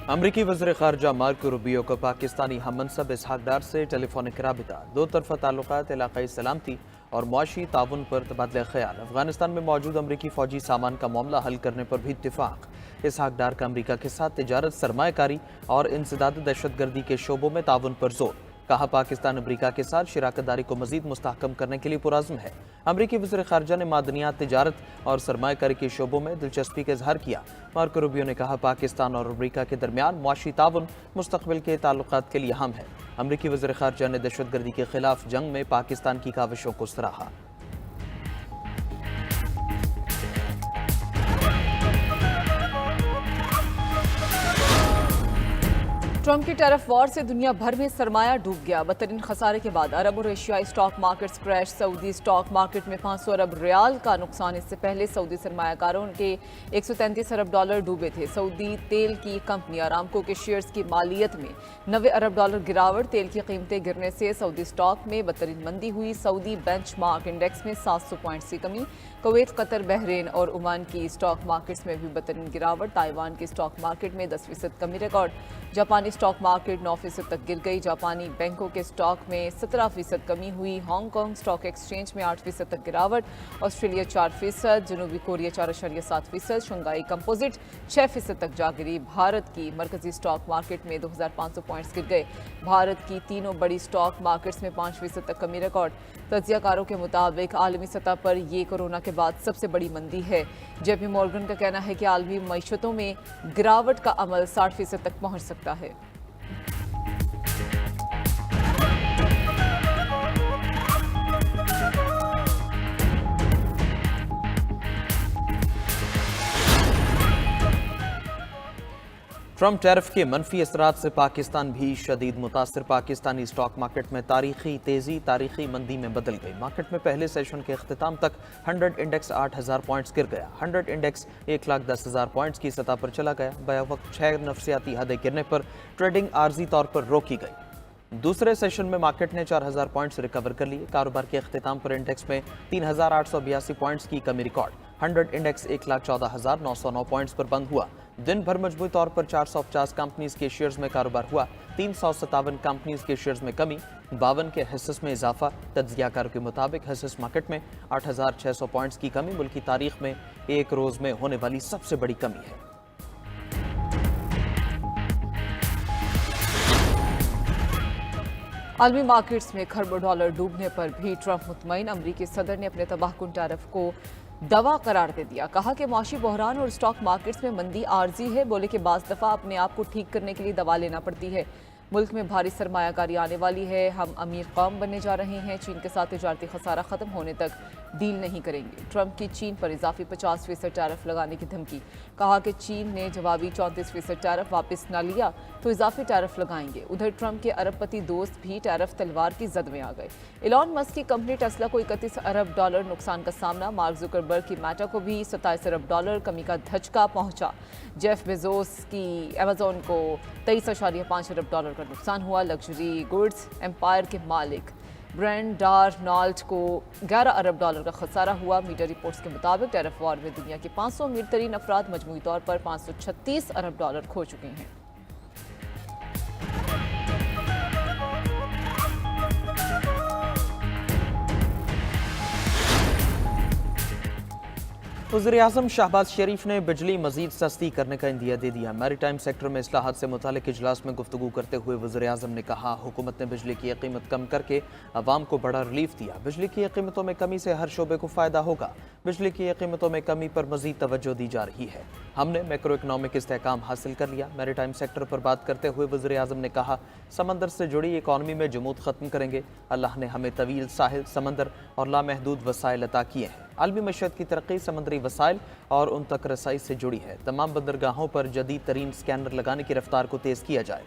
अमरीकी वज़ीर ख़ारजा Marco Rubio को पाकिस्तानी हममनसब इसहाक डार से टेलीफोनिक राबिता, दो तरफ़ा ताल्लुकात, इलाक़ाई सलामती और मुआशी ताउन पर तबादला ख्याल। अफगानिस्तान में मौजूद अमरीकी फ़ौजी सामान का मामला हल करने पर भी इत्तिफ़ाक़। इसहाक डार का अमरीका के साथ तिजारत, सरमायाकारी और इंसदाद दहशतगर्दी के शोबों में ताउन पर जोर। कहा, पाकिस्तान अमरीका के साथ शराकतदारी को मज़ीद मुस्तहकम करने के लिए पुरज़्म है। अमरीकी वज़ीर ख़ारजा ने मादनियात, तिजारत और सरमायाकारी के शोबों में दिलचस्पी का इजहार किया। मार्को रूबियो ने कहा, पाकिस्तान और अमरीका के दरमियान मुआशी ताउन मुस्तक़बिल के ताल्लुकात के लिए अहम है। अमरीकी वज़ीर ख़ारजा ने दहशतगर्दी के खिलाफ जंग में पाकिस्तान की काविशों को सराहा। ट्रंप की टैरिफ वॉर से दुनिया भर में सरमाया डूब गया। बदतरीन खसारे के बाद अरब और एशियाई stock markets crash. Saudi stock market में 500 अरब रियाल का नुकसान। इससे पहले सऊदी सरमायाकारों के 133 अरब डॉलर डूबे थे। सऊदी तेल की कंपनी अरामको के शेयर्स की मालियत में 90 अरब डॉलर गिरावट। तेल की कीमतें गिरने से सऊदी स्टॉक में बदतरीन मंदी हुई। सऊदी बेंचमार्क इंडेक्स में 700 पॉइंट्स की कमी। कुवैत, कतर, बहरीन और ओमान की स्टॉक मार्केट्स में भी बदतरीन गिरावट। ताइवान की स्टॉक मार्केट में 10% कमी रिकॉर्ड। जापानी स्टॉक मार्केट 9% तक गिर गई। जापानी बैंकों के स्टॉक में 17% कमी हुई। हांगकांग स्टॉक एक्सचेंज में 8% तक गिरावट। ऑस्ट्रेलिया 4%, जनूबी कोरिया 4.7%, शंघाई कंपोजिट 6% तक जा गिरी। भारत की मरकजी स्टॉक मार्केट में 2500 पॉइंट्स गिर गए। भारत की तीनों बड़ी स्टॉक मार्केट्स में 5% तक कमी रिकॉर्ड। तज्जियाकारों के मुताबिक आलमी सतह पर ये कोरोना के बाद सबसे बड़ी मंदी है। जेपी मॉर्गन का कहना है कि आलमी मईशतों में गिरावट का अमल 60% तक पहुंच सकता है। ट्रंप टैरिफ के मनफी असरात से पाकिस्तान भी शदीद मुतासर। पाकिस्तानी स्टॉक मार्केट में तारीखी तेजी तारीखी मंदी में बदल गई। मार्केट में पहले सेशन के अख्तिताम तक 100 इंडेक्स 8000 पॉइंट्स गिर गया। 100 इंडेक्स 1,10,000 पॉइंट्स की सतह पर चला गया। बया वक्त 6 नफसियाती हदें गिरने पर ट्रेडिंग आर्जी तौर पर रोकी गई। दूसरे सेशन में मार्केट ने 4000 पॉइंट्स रिकवर कर लिए। कारोबार के अख्तिताम पर इंडेक्स में 3882 पॉइंट्स की कमी रिकॉर्ड। 100 इंडेक्स 1,14,909 पॉइंट्स पर बंद हुआ। दिन भर मजबूत तौर पर 450 कंपनीज के शेयर्स में कारोबार हुआ। 357 कंपनीज के शेयर्स में कमी, 52 के हिस्सेस में इजाफा। तज्जियाकारों के मुताबिक हिस्सेस मार्केट में 8600 पॉइंट्स की कमी मुल्क की तारीख में एक रोज में होने वाली सबसे बड़ी कमी है। आलमी मार्केट्स में खरबों डॉलर डूबने पर भी ट्रंप मुतमईन। अमरीकी सदर ने अपने तबाहकुन टैरिफ को दवा करार दे दिया। कहा कि माशी बहरान और स्टॉक मार्केट्स में मंदी आर्जी है। बोले कि बाज़ दफ़ा अपने आप को ठीक करने के लिए दवा लेना पड़ती है। मुल्क में भारी सरमायाकारी आने वाली है। हम अमीर कौम बनने जा रहे हैं। चीन के साथ तिजारती खसारा ख़त्म होने तक डील नहीं करेंगे। ट्रंप की चीन पर इजाफी 50% टैरिफ लगाने की धमकी। कहा कि चीन ने जवाबी 34% टैरिफ वापस न लिया तो इजाफी टैरिफ लगाएंगे। उधर ट्रंप के अरबपति दोस्त भी टैरिफ तलवार की जद में आ गए। इलॉन मस्क की कंपनी टेस्ला को 31 अरब डॉलर नुकसान का सामना। मार्क जुकरबर्ग की मेटा को भी 27 अरब डॉलर कमी का धचका पहुंचा। जेफ बेजोस की अमेजोन को 23.5 अरब डॉलर का नुकसान हुआ। लग्जरी गुड्स एम्पायर के मालिक ब्रांड डार्नॉल्ट को 11 अरब डॉलर का खसारा हुआ। मीडिया रिपोर्ट्स के मुताबिक टैरिफ वॉर में दुनिया के 500 अमीर तरीन अफराद मजमूई तौर पर 536 अरब डॉलर खो चुके हैं। वज़ीर-ए-आज़म शहबाज शरीफ ने बिजली मजीद सस्ती करने का इंदिया दे दिया। मैरीटाइम सेक्टर में इस्लाहात से मुतालिक इजलास में गुफ्तगू करते हुए वज़ीर-ए-आज़म ने कहा, हुकूमत ने बिजली की कीमत कम करके अवाम को बड़ा रिलीफ दिया। बिजली की कीमतों में कमी से हर शोबे को फ़ायदा होगा। बिजली की कीमतों में कमी पर मजीद तवज्जो दी जा रही है। हमने मैक्रो इकनॉमिक इस्तेहकाम हासिल कर लिया। मैरीटाइम सेक्टर पर बात करते हुए वज़ीर-ए-आज़म ने कहा, समंदर से जुड़ी इकॉनमी में जमूद ख़त्म करेंगे। अल्लाह ने हमें तवील साहिल, समंदर और लामहदूद वसाइल अता किए हैं। आलमी मशत की तरक्की समुद्री वसाइल और उन तक रसाई से जुड़ी है। तमाम बंदरगाहों पर जदीद तरीन स्कैनर लगाने की रफ्तार को तेज़ किया जाए।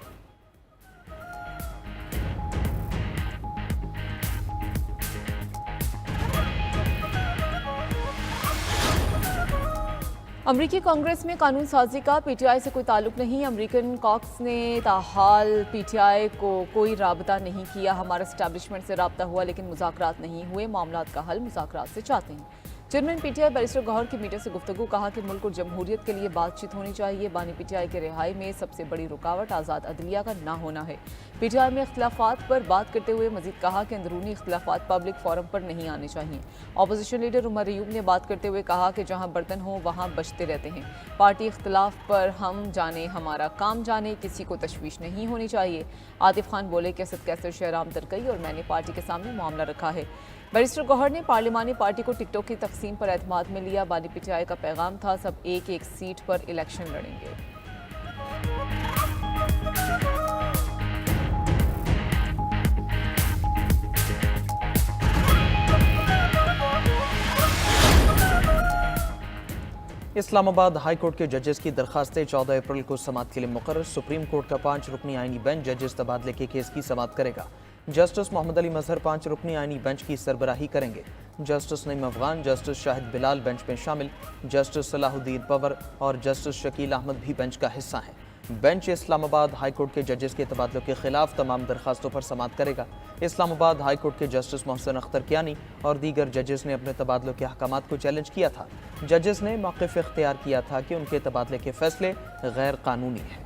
अमरीकी कांग्रेस में कानून साजी का पीटीआई से कोई ताल्लुक नहीं। अमरीकन कॉक्स ने ताहाल पीटीआई को कोई राबता नहीं किया। हमारा एस्टैब्लिशमेंट से राबता हुआ लेकिन मुज़ाकरात नहीं हुए। मामलात का हल मुज़ाकरात से चाहते हैं। चेयरमैन पीटीआई बैरिस्टर गौहर की मीडिया से गुफ्तगू, कहा कि मुल्क और जमहूरियत के लिए बातचीत होनी चाहिए। बानी पीटीआई के रिहाई में सबसे बड़ी रुकावट आज़ाद अदलिया का ना होना है। पीटीआई में इख्तिलाफात पर बात करते हुए मजीद कहा कि अंदरूनी इख्तिलाफात पब्लिक फोरम पर नहीं आने चाहिए। अपोजिशन लीडर उमर अयूब ने बात करते हुए कहा कि जहां बर्तन हो वहां बचते रहते हैं। पार्टी इख्तिलाफ पर हम जाने हमारा काम जाने, किसी को तशवीश नहीं होनी चाहिए। आतिफ खान बोले कि असद कैसर शहराम तरकई और मैंने पार्टी के सामने मामला रखा है। बैरिस्टर गौहर ने पार्लिमानी पार्टी को टिकटों की तकसीम पर एतमाद में लिया। बानी पीटीआई का पैगाम था, सब एक एक सीट पर इलेक्शन लड़ेंगे। इस्लामाबाद हाई कोर्ट के जजेस की दरखास्तें 14 अप्रैल को समाअत के लिए मुकर्रर। सुप्रीम कोर्ट का 5 रुकनी आईनी बेंच जजेस तबादले के केस की समाअत करेगा। जस्टिस मोहम्मद अली मजहर 5 रुकनी आईनी बेंच की सरबराही करेंगे। Justice Naeem Afghan, justice Shahid Bilal bench में शामिल। जस्टिस सलाहुद्दीन पवर और जस्टिस शकील अहमद भी बेंच का हिस्सा हैं। बेंच इस्लामाबाद हाई कोर्ट के जजेस के तबादलों के खिलाफ तमाम दरखास्तों पर समाअत करेगा। इस्लामाबाद हाई कोर्ट के जस्टिस मोहसिन अख्तर कियानी और दीगर जजेस ने अपने तबादलों के अहकामात को चैलेंज किया था। जजेस ने मौक़िफ़ इख्तियार किया था कि उनके तबादले के फैसले गैर कानूनी हैं।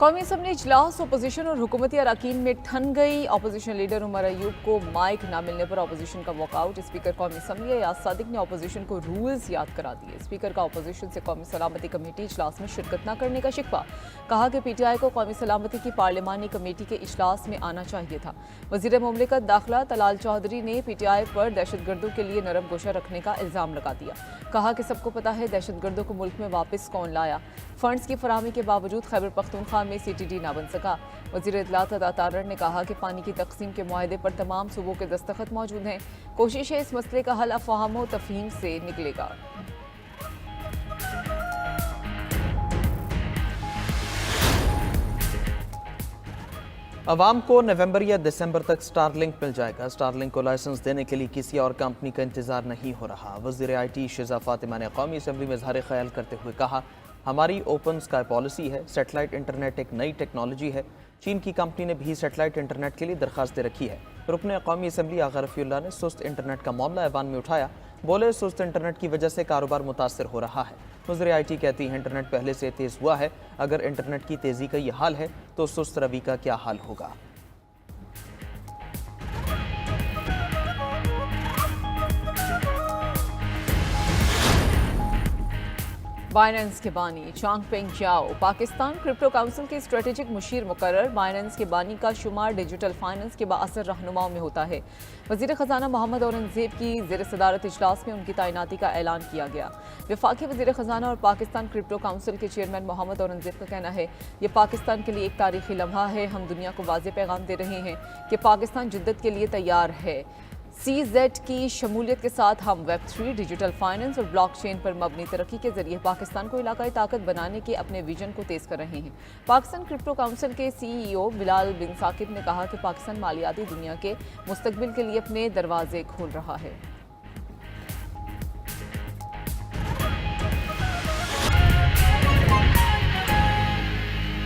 कौमी असम्बली इजलास अपोजिशन और हुकूमती अरकान में ठन गई। अपोजिशन लीडर उमर अयूब को माइक न मिलने पर अपोजिशन का वॉकआउट। स्पीकर कौमी असम्बली अयाज सादिक ने अपोजिशन को रूल्स याद करा दिए। स्पीकर का अपोजिशन से कौमी सलामती कमेटी इजलास में शिरकत न करने का शिकवा। कहा कि पीटीआई को कौमी सलामती की पार्लिमानी कमेटी के इजलास में आना चाहिए था। वज़ीर मुमलिकत दाखिला तलाल चौधरी ने पीटीआई पर दहशतगर्दों के लिए नरम गोशा रखने का इल्ज़ाम लगा दिया। कहा कि सबको पता है दहशतगर्दों को मुल्क में वापस कौन लाया। फंड्स की फराहमी के बावजूद खैबर पख्तूनख्वा में CTD ना बन सका। वज़ीर इत्तलात अता तारड़ ने कहा कि पानी की तकसीम के मुआहदे पर तमाम सूबों के दस्तखत मौजूद हैं। कोशिश है इस मसले का हल अफ़हाम व तफ़हीम से निकलेगा। अवाम को नवंबर या दिसंबर तक स्टारलिंक मिल जाएगा। स्टारलिंक को लाइसेंस देने के लिए किसी और कंपनी का इंतजार नहीं हो रहा। वज़ीर IT शिज़ा फ़ातिमा ने कौमी असम्बली में इज़हार ख्याल करते हुए कहा, हमारी ओपन स्काई पॉलिसी है। सैटेलाइट इंटरनेट एक नई टेक्नोलॉजी है। चीन की कंपनी ने भी सैटेलाइट इंटरनेट के लिए दरखास्त दे रखी है। रुकन कौमी असम्बली आगा रफ़ीउल्लाह ने सुस्त इंटरनेट का मामला ऐवान में उठाया। बोले, सुस्त इंटरनेट की वजह से कारोबार मुतासर हो रहा है। वज़ीर IT कहती है, इंटरनेट पहले से तेज़ हुआ है। अगर इंटरनेट की तेज़ी का ये हाल है तो सुस्त रवि का क्या हाल होगा। बाइनेंस के बानी चांगपेंग जाओ पाकिस्तान क्रिप्टो काउंसिल के स्ट्रेटेजिक मुशीर मुकर्रर। बाइनेंस के बानी का शुमार डिजिटल फाइनेंस के बाअसर रहनुमाओं में होता है। वज़ीर ख़जाना मोहम्मद औरंगज़ेब की ज़ेर सदारत इजलास में उनकी तैनाती का ऐलान किया गया। वफाकी वज़ीर ख़जाना और पाकिस्तान क्रिप्टो काउंसिल के चेयरमैन मोहम्मद औरंगज़ेब का कहना है, ये पाकिस्तान के लिए एक तारीखी लम्हा है। हम दुनिया को वाज़ेह पैगाम दे रहे हैं कि पाकिस्तान जिद्दत के लिए तैयार है। CZ की शमूलियत के साथ हम Web3, डिजिटल फाइनेंस और ब्लॉकचेन पर मबनी तरक्की के जरिए पाकिस्तान को इलाकाई ताकत बनाने के अपने विजन को तेज़ कर रहे हैं। पाकिस्तान क्रिप्टो काउंसिल के CEO बिलाल बिन साकिब ने कहा कि पाकिस्तान मालियाती दुनिया के मुस्तकबिल के लिए अपने दरवाजे खोल रहा है।